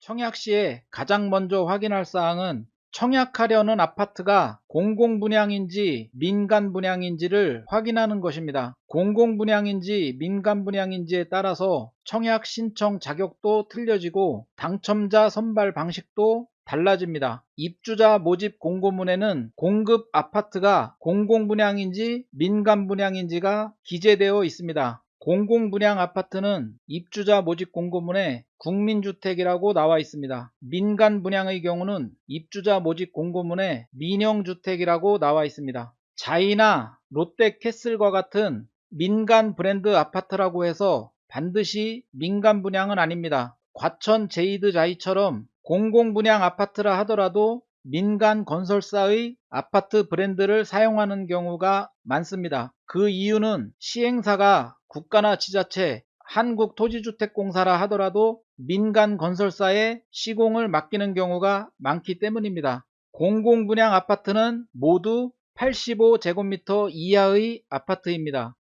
청약 시에 가장 먼저 확인할 사항은 청약하려는 아파트가 공공분양인지 민간분양인지를 확인하는 것입니다. 공공분양인지 민간분양인지에 따라서 청약 신청 자격도 틀려지고 당첨자 선발 방식도 달라집니다. 입주자 모집 공고문에는 공급 아파트가 공공분양인지 민간분양인지가 기재되어 있습니다. 공공분양 아파트는 입주자 모집 공고문에 국민주택이라고 나와 있습니다. 민간분양의 경우는 입주자 모집 공고문에 민영주택이라고 나와 있습니다. 자이나 롯데캐슬과 같은 민간 브랜드 아파트라고 해서 반드시 민간분양은 아닙니다. 과천 제이드자이처럼 공공분양 아파트라 하더라도 민간 건설사의 아파트 브랜드를 사용하는 경우가 많습니다. 그 이유는 시행사가 국가나 지자체, 한국토지주택공사라 하더라도 민간 건설사에 시공을 맡기는 경우가 많기 때문입니다. 공공분양 아파트는 모두 85제곱미터 이하의 아파트입니다.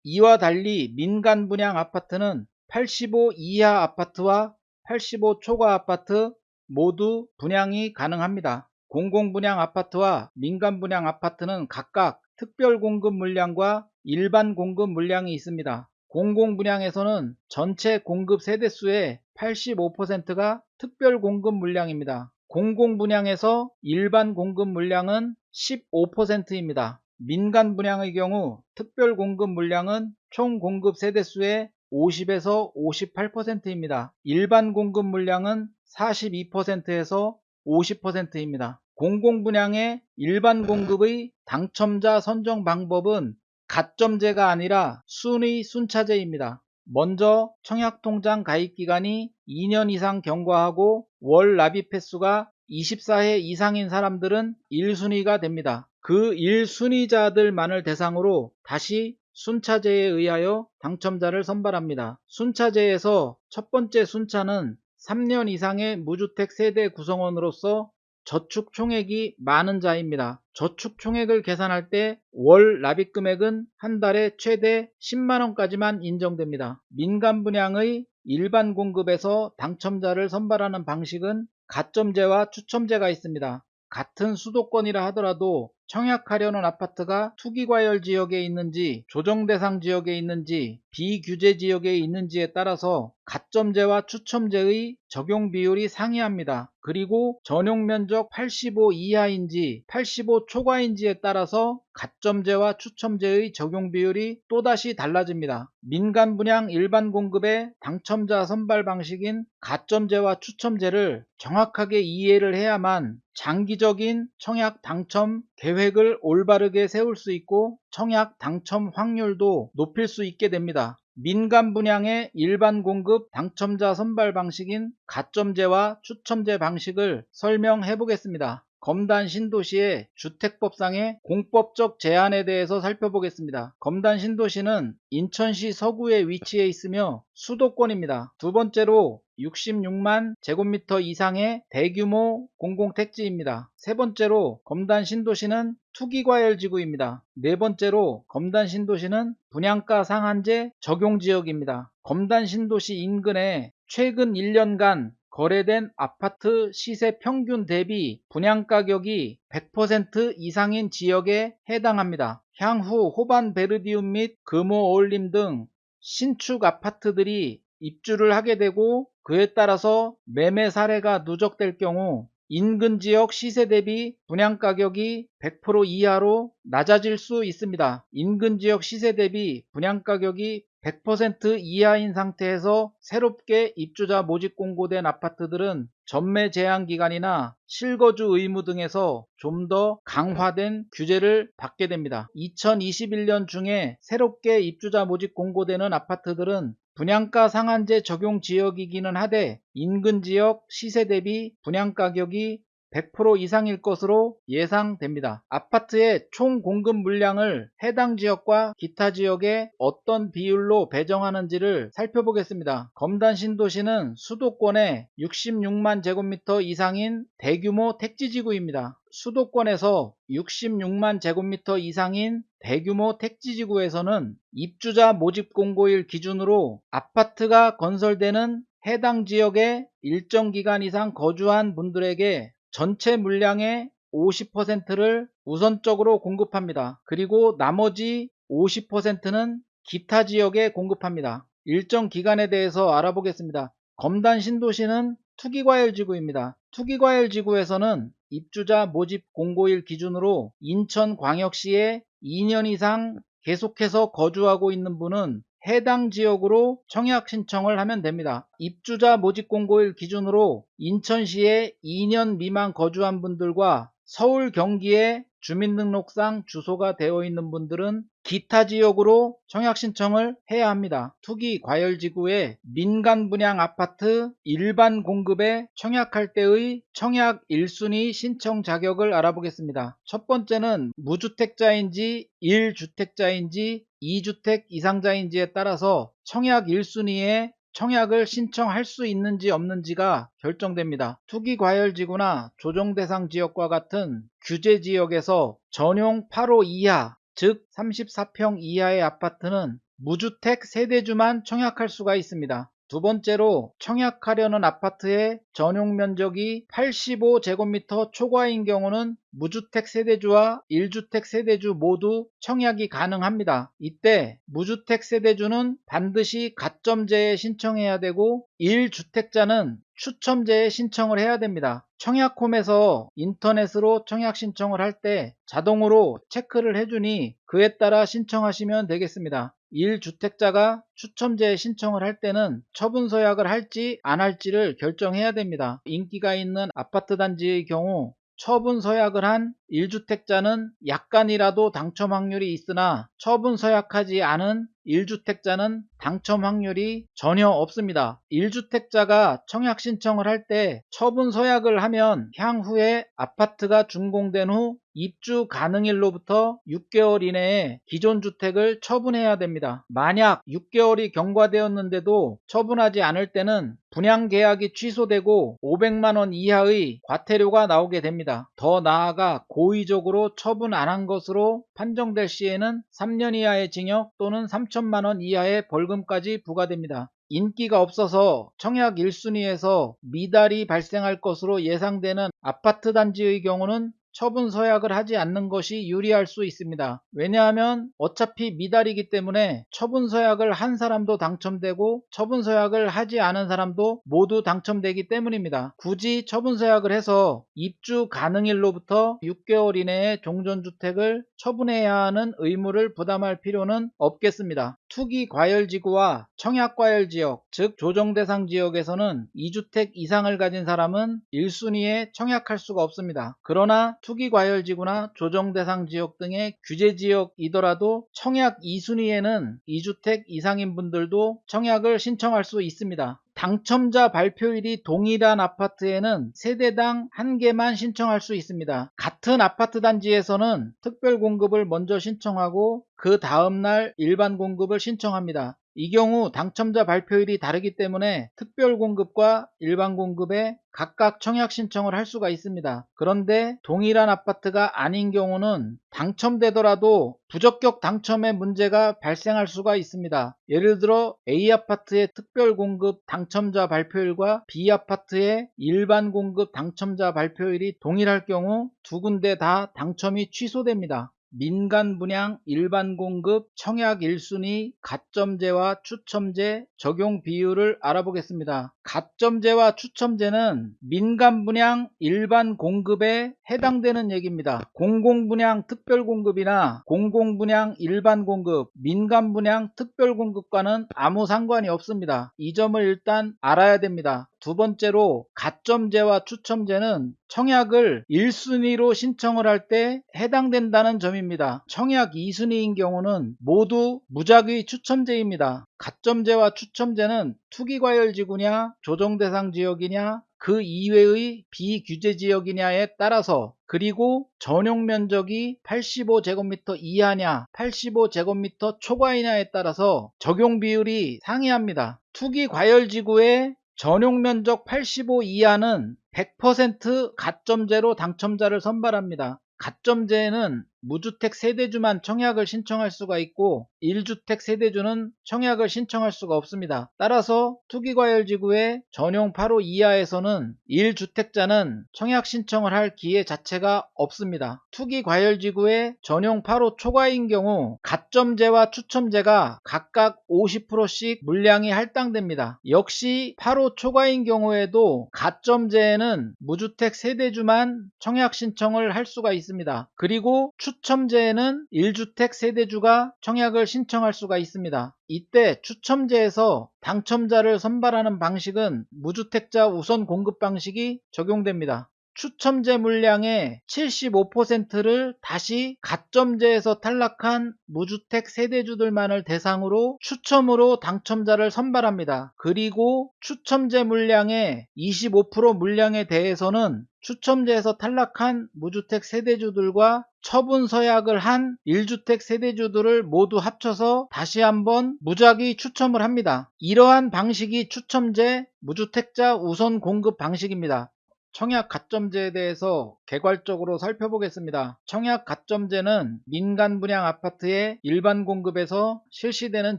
이와 달리 민간분양 아파트는 85 이하 아파트와 85 초과 아파트 모두 분양이 가능합니다. 공공분양 아파트와 민간분양 아파트는 각각 특별공급 물량과 일반 공급 물량이 있습니다. 공공분양에서는 전체 공급 세대수의 85%가 특별공급 물량입니다. 공공분양에서 일반 공급 물량은 15%입니다. 민간분양의 경우 특별공급 물량은 총 공급 세대수의 50에서 58%입니다. 일반 공급 물량은 42%에서 50%입니다. 공공분양의 일반 공급의 당첨자 선정 방법은 가점제가 아니라 순위 순차제입니다. 먼저 청약통장 가입기간이 2년 이상 경과하고 월 납입 횟수가 24회 이상인 사람들은 1순위가 됩니다. 그 1순위자들만을 대상으로 다시 순차제에 의하여 당첨자를 선발합니다. 순차제에서 첫 번째 순차는 3년 이상의 무주택 세대 구성원으로서 저축 총액이 많은 자입니다. 저축 총액을 계산할 때 월 납입 금액은 한 달에 최대 10만원까지만 인정됩니다. 민간 분양의 일반 공급에서 당첨자를 선발하는 방식은 가점제와 추첨제가 있습니다. 같은 수도권이라 하더라도 청약하려는 아파트가 투기과열 지역에 있는지 조정대상 지역에 있는지 비규제 지역에 있는지에 따라서 가점제와 추첨제의 적용 비율이 상이합니다. 그리고 전용면적 85 이하인지 85 초과인지에 따라서 가점제와 추첨제의 적용 비율이 또다시 달라집니다. 민간분양 일반 공급의 당첨자 선발 방식인 가점제와 추첨제를 정확하게 이해를 해야만 장기적인 청약 당첨 계획을 올바르게 세울 수 있고 청약 당첨 확률도 높일 수 있게 됩니다. 민간 분양의 일반 공급 당첨자 선발 방식인 가점제와 추첨제 방식을 설명해 보겠습니다. 검단 신도시의 주택법상의 공법적 제한에 대해서 살펴보겠습니다. 검단 신도시는 인천시 서구에 위치해 있으며 수도권입니다. 두 번째로 66만 제곱미터 이상의 대규모 공공택지입니다. 세 번째로 검단 신도시는 투기과열지구입니다. 네 번째로 검단 신도시는 분양가 상한제 적용지역입니다. 검단 신도시 인근에 최근 1년간 거래된 아파트 시세 평균 대비 분양가격이 100% 이상인 지역에 해당합니다. 향후 호반 베르디움 및 금호 어울림 등 신축 아파트들이 입주를 하게 되고 그에 따라서 매매 사례가 누적될 경우 인근 지역 시세 대비 분양가격이 100% 이하로 낮아질 수 있습니다. 인근 지역 시세 대비 분양가격이 100% 이하인 상태에서 새롭게 입주자 모집 공고된 아파트들은 전매 제한 기간이나 실거주 의무 등에서 좀 더 강화된 규제를 받게 됩니다. 2021년 중에 새롭게 입주자 모집 공고되는 아파트들은 분양가 상한제 적용 지역이기는 하되 인근 지역 시세 대비 분양가격이 100% 이상일 것으로 예상됩니다. 아파트의 총 공급 물량을 해당 지역과 기타 지역에 어떤 비율로 배정하는지를 살펴보겠습니다. 검단 신도시는 수도권에 66만 제곱미터 이상인 대규모 택지지구입니다. 수도권에서 66만 제곱미터 이상인 대규모 택지지구에서는 입주자 모집 공고일 기준으로 아파트가 건설되는 해당 지역에 일정 기간 이상 거주한 분들에게 전체 물량의 50%를 우선적으로 공급합니다. 그리고 나머지 50%는 기타 지역에 공급합니다. 일정 기간에 대해서 알아보겠습니다. 검단 신도시는 투기과열지구입니다. 투기과열지구에서는 입주자 모집 공고일 기준으로 인천광역시에 2년 이상 계속해서 거주하고 있는 분은 해당 지역으로 청약 신청을 하면 됩니다. 입주자 모집 공고일 기준으로 인천시에 2년 미만 거주한 분들과 서울 경기에 주민등록상 주소가 되어 있는 분들은 기타 지역으로 청약 신청을 해야 합니다. 투기 과열지구의 민간 분양 아파트 일반 공급에 청약할 때의 청약 1순위 신청 자격을 알아보겠습니다. 첫 번째는 무주택자인지 1주택자인지 2주택 이상자인지에 따라서 청약 1순위에 청약을 신청할 수 있는지 없는지가 결정됩니다. 투기과열지구나 조정대상 지역과 같은 규제지역에서 전용 8호 이하, 즉 34평 이하의 아파트는 무주택 세대주만 청약할 수가 있습니다. 두 번째로 청약하려는 아파트의 전용 면적이 85제곱미터 초과인 경우는 무주택 세대주와 1주택 세대주 모두 청약이 가능합니다. 이때 무주택 세대주는 반드시 가점제에 신청해야 되고 1주택자는 추첨제에 신청을 해야 됩니다. 청약홈에서 인터넷으로 청약 신청을 할 때 자동으로 체크를 해주니 그에 따라 신청하시면 되겠습니다. 1주택자가 추첨제에 신청을 할 때는 처분 서약을 할지 안 할지를 결정해야 됩니다. 인기가 있는 아파트 단지의 경우 처분 서약을 한 1주택자는 약간이라도 당첨 확률이 있으나 처분 서약하지 않은 1주택자는 당첨 확률이 전혀 없습니다. 1주택자가 청약 신청을 할 때 처분 서약을 하면 향후에 아파트가 준공된 후 입주 가능일로부터 6개월 이내에 기존 주택을 처분해야 됩니다. 만약 6개월이 경과되었는데도 처분하지 않을 때는 분양계약이 취소되고 500만원 이하의 과태료가 나오게 됩니다. 더 나아가 고의적으로 처분 안 한 것으로 판정될 시에는 3년 이하의 징역 또는 3천만원 이하의 벌금까지 부과됩니다. 인기가 없어서 청약 1순위에서 미달이 발생할 것으로 예상되는 아파트 단지의 경우는 처분 서약을 하지 않는 것이 유리할 수 있습니다. 왜냐하면 어차피 미달이기 때문에 처분 서약을 한 사람도 당첨되고 처분 서약을 하지 않은 사람도 모두 당첨되기 때문입니다. 굳이 처분 서약을 해서 입주 가능일로부터 6개월 이내에 종전주택을 처분해야 하는 의무를 부담할 필요는 없겠습니다. 투기 과열지구와 청약 과열지역, 즉 조정대상 지역에서는 2주택 이상을 가진 사람은 1순위에 청약할 수가 없습니다. 그러나 투기과열지구나 조정대상 지역 등의 규제지역이더라도 청약 2순위에는 2주택 이상인 분들도 청약을 신청할 수 있습니다. 당첨자 발표일이 동일한 아파트에는 세대당 1개만 신청할 수 있습니다. 같은 아파트 단지에서는 특별 공급을 먼저 신청하고 그 다음날 일반 공급을 신청합니다. 이 경우 당첨자 발표일이 다르기 때문에 특별 공급과 일반 공급에 각각 청약 신청을 할 수가 있습니다. 그런데 동일한 아파트가 아닌 경우는 당첨되더라도 부적격 당첨의 문제가 발생할 수가 있습니다. 예를 들어 A아파트의 특별 공급 당첨자 발표일과 B아파트의 일반 공급 당첨자 발표일이 동일할 경우 두 군데 다 당첨이 취소됩니다. 민간 분양 일반 공급 청약 1순위 가점제와 추첨제 적용 비율을 알아보겠습니다. 가점제와 추첨제는 민간 분양 일반 공급에 해당되는 얘기입니다. 공공 분양 특별 공급이나 공공 분양 일반 공급, 민간 분양 특별 공급과는 아무 상관이 없습니다. 이 점을 일단 알아야 됩니다. 두 번째로 가점제와 추첨제는 청약을 1순위로 신청을 할 때 해당된다는 점입니다. 청약 2순위인 경우는 모두 무작위 추첨제입니다. 가점제와 추첨제는 투기과열지구냐 조정대상 지역이냐 그 이외의 비규제 지역이냐에 따라서, 그리고 전용 면적이 85제곱미터 이하냐 85제곱미터 초과이냐에 따라서 적용 비율이 상이합니다. 투기과열지구의 전용 면적 85 이하는 100% 가점제로 당첨자를 선발합니다. 가점제에는 무주택 세대주만 청약을 신청할 수가 있고 1주택 세대주는 청약을 신청할 수가 없습니다. 따라서 투기과열지구의 전용 8호 이하에서는 1주택자는 청약 신청을 할 기회 자체가 없습니다. 투기과열지구의 전용 8호 초과인 경우 가점제와 추첨제가 각각 50%씩 물량이 할당됩니다. 역시 8호 초과인 경우에도 가점제에는 무주택 세대주만 청약 신청을 할 수가 있습니다. 그리고 추첨제에는 1주택 세대주가 청약을 신청할 수가 있습니다. 이때 추첨제에서 당첨자를 선발하는 방식은 무주택자 우선 공급 방식이 적용됩니다. 추첨제 물량의 75%를 다시 가점제에서 탈락한 무주택 세대주들만을 대상으로 추첨으로 당첨자를 선발합니다. 그리고 추첨제 물량의 25% 물량에 대해서는 추첨제에서 탈락한 무주택 세대주들과 처분 서약을 한 1주택 세대주들을 모두 합쳐서 다시 한번 무작위 추첨을 합니다. 이러한 방식이 추첨제 무주택자 우선 공급 방식입니다. 청약 가점제에 대해서 개괄적으로 살펴보겠습니다. 청약 가점제는 민간 분양 아파트의 일반 공급에서 실시되는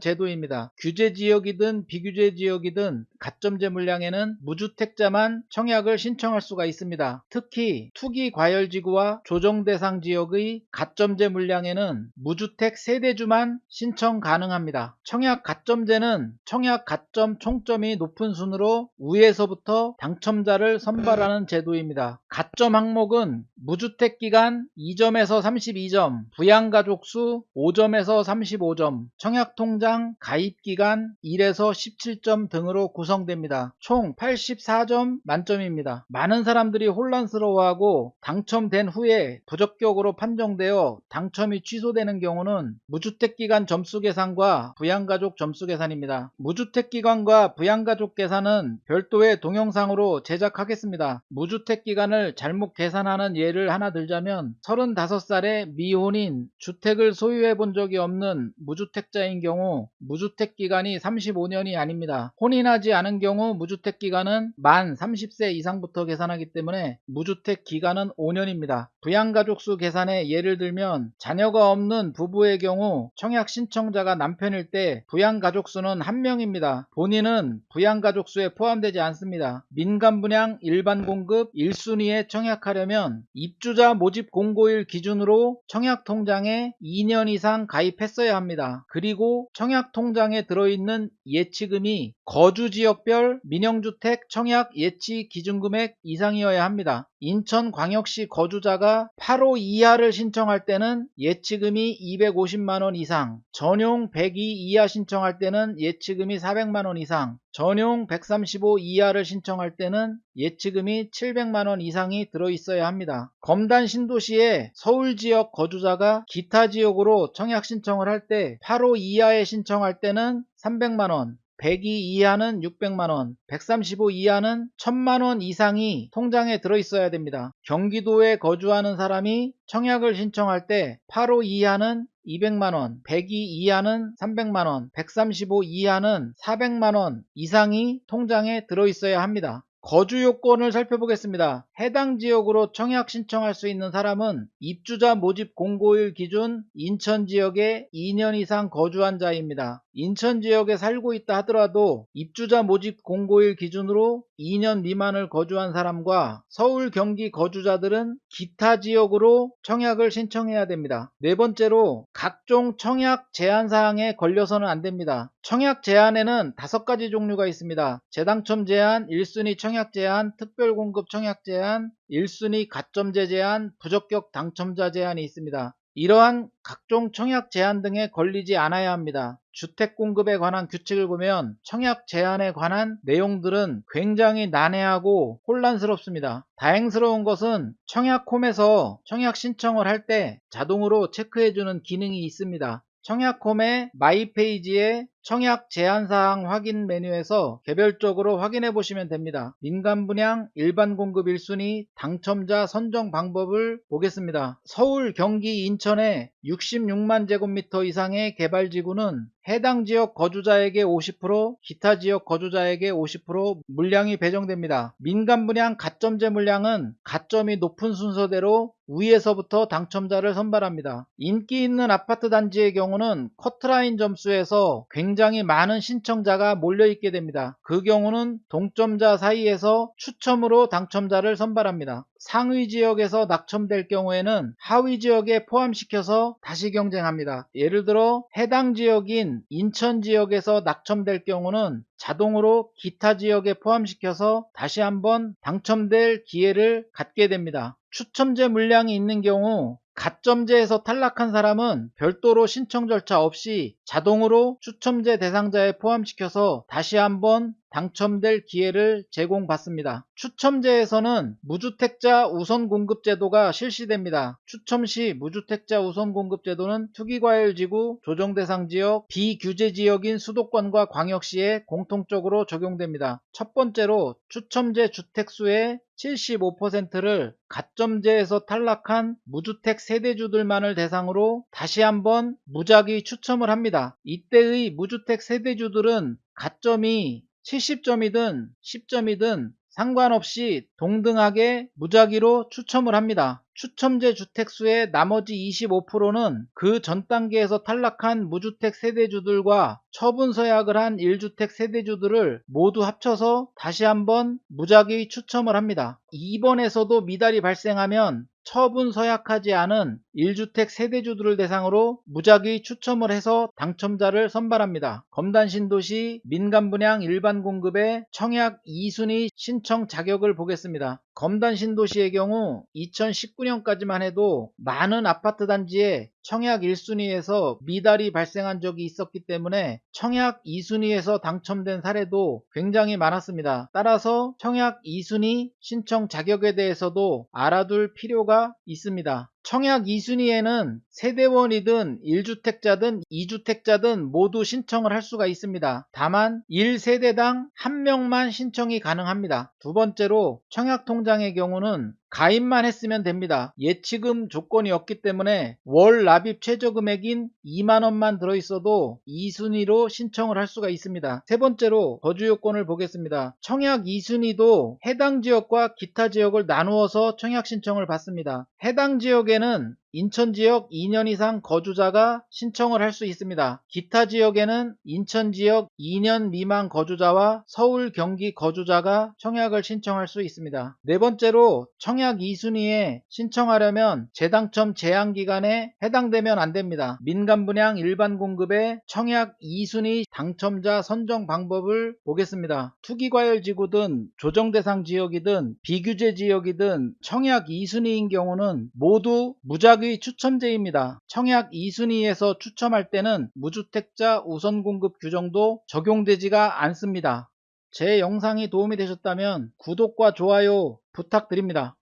제도입니다. 규제 지역이든 비규제 지역이든 가점제 물량에는 무주택자만 청약을 신청할 수가 있습니다. 특히 투기과열지구와 조정대상 지역의 가점제 물량에는 무주택 세대주만 신청 가능합니다. 청약 가점제는 청약 가점 총점이 높은 순으로 위에서부터 당첨자를 선발하는 제도입니다. 가점 항목은 무주택 기간 2점에서 32점, 부양가족 수 5점에서 35점, 청약통장 가입 기간 1에서 17점 등으로 구성됩니다. 총 84점 만점입니다. 많은 사람들이 혼란스러워하고 당첨된 후에 부적격으로 판정되어 당첨이 취소되는 경우는 무주택 기간 점수 계산과 부양가족 점수 계산입니다. 무주택 기간과 부양가족 계산은 별도의 동영상으로 제작하겠습니다. 무주택 기간을 잘못 계산하는 예를 하나 들자면 35살의 미혼인 주택을 소유해 본 적이 없는 무주택자인 경우 무주택 기간이 35년이 아닙니다. 혼인하지 않은 경우 무주택 기간은 만 30세 이상부터 계산하기 때문에 무주택 기간은 5년입니다. 부양가족 수 계산에 예를 들면 자녀가 없는 부부의 경우 청약 신청자가 남편일 때 부양가족 수는 1명입니다. 본인은 부양가족 수에 포함되지 않습니다. 민간 분양 일반 공급 1순위에 청약하려면 입주자 모집 공고일 기준으로 청약통장에 2년 이상 가입했어야 합니다. 그리고 청약통장에 들어있는 예치금이 거주지역별 민영주택 청약 예치 기준금액 이상이어야 합니다. 인천광역시 거주자가 8호 이하를 신청할 때는 예치금이 250만원 이상, 전용 102 이하 신청할 때는 예치금이 400만원 이상, 전용 135 이하를 신청할 때는 예치금이 700만원 이상이 들어있어야 합니다. 검단 신도시의 서울지역 거주자가 기타 지역으로 청약 신청을 할 때 8호 이하에 신청할 때는 300만원, 102 이하는 600만원, 135 이하는 1000만원 이상이 통장에 들어있어야 됩니다. 경기도에 거주하는 사람이 청약을 신청할 때 8호 이하는 200만원, 102 이하는 300만원, 135 이하는 400만원 이상이 통장에 들어있어야 합니다. 거주 요건을 살펴보겠습니다. 해당 지역으로 청약 신청할 수 있는 사람은 입주자 모집 공고일 기준 인천 지역에 2년 이상 거주한 자입니다. 인천 지역에 살고 있다 하더라도 입주자 모집 공고일 기준으로 2년 미만을 거주한 사람과 서울 경기 거주자들은 기타 지역으로 청약을 신청해야 됩니다. 네 번째로 각종 청약 제한 사항에 걸려서는 안 됩니다. 청약 제한에는 5가지 종류가 있습니다. 재당첨 제한, 1순위 청약 제한, 특별공급 청약 제한, 1순위 가점제 제한, 부적격 당첨자 제한이 있습니다. 이러한 각종 청약 제한 등에 걸리지 않아야 합니다. 주택 공급에 관한 규칙을 보면 청약 제한에 관한 내용들은 굉장히 난해하고 혼란스럽습니다. 다행스러운 것은 청약홈에서 청약 신청을 할 때 자동으로 체크해주는 기능이 있습니다. 청약홈의 마이 페이지에 청약 제한사항 확인 메뉴에서 개별적으로 확인해 보시면 됩니다. 민간 분양 일반 공급 1순위 당첨자 선정 방법을 보겠습니다. 서울, 경기, 인천의 66만 제곱미터 이상의 개발지구는 해당 지역 거주자에게 50%, 기타 지역 거주자에게 50% 물량이 배정됩니다. 민간 분양 가점제 물량은 가점이 높은 순서대로 위에서부터 당첨자를 선발합니다. 인기 있는 아파트 단지의 경우는 커트라인 점수에서 굉장히 많은 신청자가 몰려있게 됩니다. 그 경우는 동점자 사이에서 추첨으로 당첨자를 선발합니다. 상위 지역에서 낙첨될 경우에는 하위 지역에 포함시켜서 다시 경쟁합니다. 예를 들어 해당 지역인 인천 지역에서 낙첨될 경우는 자동으로 기타 지역에 포함시켜서 다시 한번 당첨될 기회를 갖게 됩니다. 추첨제 물량이 있는 경우 가점제에서 탈락한 사람은 별도로 신청 절차 없이 자동으로 추첨제 대상자에 포함시켜서 다시 한번 당첨될 기회를 제공받습니다. 추첨제에서는 무주택자 우선공급제도가 실시됩니다. 추첨 시 무주택자 우선공급제도는 투기과열지구, 조정대상지역, 비규제지역인 수도권과 광역시에 공통적으로 적용됩니다. 첫 번째로 추첨제 주택수의 75%를 가점제에서 탈락한 무주택 세대주들만을 대상으로 다시 한번 무작위 추첨을 합니다. 이때의 무주택 세대주들은 가점이 70점이든 10점이든 상관없이 동등하게 무작위로 추첨을 합니다. 추첨제 주택수의 나머지 25%는 그 전 단계에서 탈락한 무주택 세대주들과 처분 서약을 한 1주택 세대주들을 모두 합쳐서 다시 한번 무작위 추첨을 합니다. 이번에서도 미달이 발생하면 처분 서약하지 않은 1주택 세대주들을 대상으로 무작위 추첨을 해서 당첨자를 선발합니다. 검단 신도시 민간 분양 일반 공급의 청약 2순위 신청 자격을 보겠습니다. 검단 신도시의 경우 2019년까지만 해도 많은 아파트 단지에 청약 1순위에서 미달이 발생한 적이 있었기 때문에 청약 2순위에서 당첨된 사례도 굉장히 많았습니다. 따라서 청약 2순위 신청 자격에 대해서도 알아둘 필요가 있습니다. 청약 2순위에는 세대원이든 1주택자든 2주택자든 모두 신청을 할 수가 있습니다. 다만 1세대당 1명만 신청이 가능합니다. 두 번째로 청약통장의 경우는 가입만 했으면 됩니다. 예치금 조건이 없기 때문에 월 납입 최저금액인 2만원만 들어있어도 2순위로 신청을 할 수가 있습니다. 세 번째로 거주요건을 보겠습니다. 청약 2순위도 해당 지역과 기타 지역을 나누어서 청약 신청을 받습니다. 해당 지역에는 인천 지역 2년 이상 거주자가 신청을 할 수 있습니다. 기타 지역에는 인천 지역 2년 미만 거주자와 서울, 경기 거주자가 청약을 신청할 수 있습니다. 네 번째로 청약 2순위에 신청하려면 재당첨 제한 기간에 해당되면 안 됩니다. 민간 분양 일반 공급의 청약 2순위 당첨자 선정 방법을 보겠습니다. 투기과열지구든 조정대상 지역이든 비규제 지역이든 청약 2순위인 경우는 모두 무작위 추첨제입니다. 청약 2순위에서 추첨할 때는 무주택자 우선공급 규정도 적용되지가 않습니다. 제 영상이 도움이 되셨다면 구독과 좋아요 부탁드립니다.